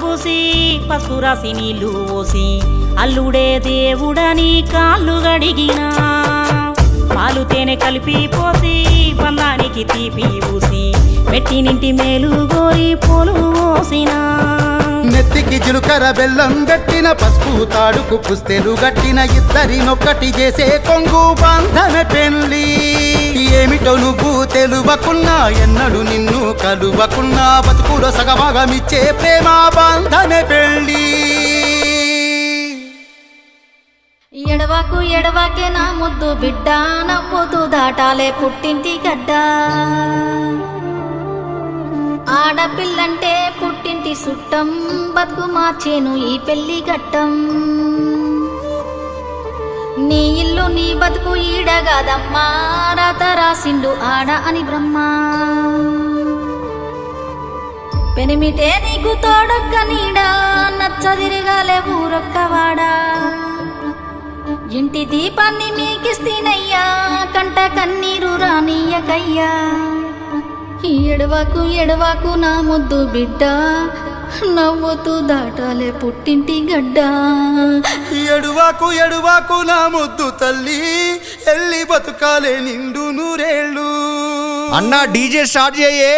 పూసి పసుపు రాసి నీళ్లు పోసి అల్లుడే దేవుడని కాళ్ళు గడిగినా పాలు తేనె కలిపి పోసి బంధానికి తీపి పూసి పెట్టినింటి మేలు గోరి పూలు పోసినా నెత్తికి జిలుకర బెల్లం గట్టిన పసుపు తాడుకు పుస్తెలు గట్టిన ఇద్దరినొక్కటి చేసే కొంగు బంధన పెళ్ళి ఏమిటో నువ్వు తెలువకున్నా ఎన్నడు నిన్ను కలువకున్నా బతుకులో సగభాగమిచ్చే ప్రేమ బంధన పెళ్ళి ఎడవాకు ఎడవాకే నా ముద్దు బిడ్డ నవ్వుతూ దాటాలే పుట్టింటి గడ్డ ఆడపిల్లంటే పుట్టింటి సుట్టం బతుకు మార్చేను ఈ పెళ్లి ఘట్టం నీ ఇల్లు నీ బతుకు ఈడగాదమ్మా రాత రాసిండు ఆడ అని బ్రహ్మ పెనిమిటే నీకు తోడొక్క నీడా నచ్చదిరగాలే ఊరొక్కవాడా ఇంటి దీపాన్ని మీకిస్తేనయ్యా కంట కన్నీరు రానియకయ్యా ఎడవాకు ఎడవాకు నా ముద్దు బిడ్డ నవ్వుతూ దాటాలే పుట్టింటి గడ్డ ఎడువాకు ఎడువాకు నా ముద్దు తల్లి ఎల్లి బతుకాలే నిండు నూరేళ్ళు అన్నా డీజే స్టార్ట్ చేయే.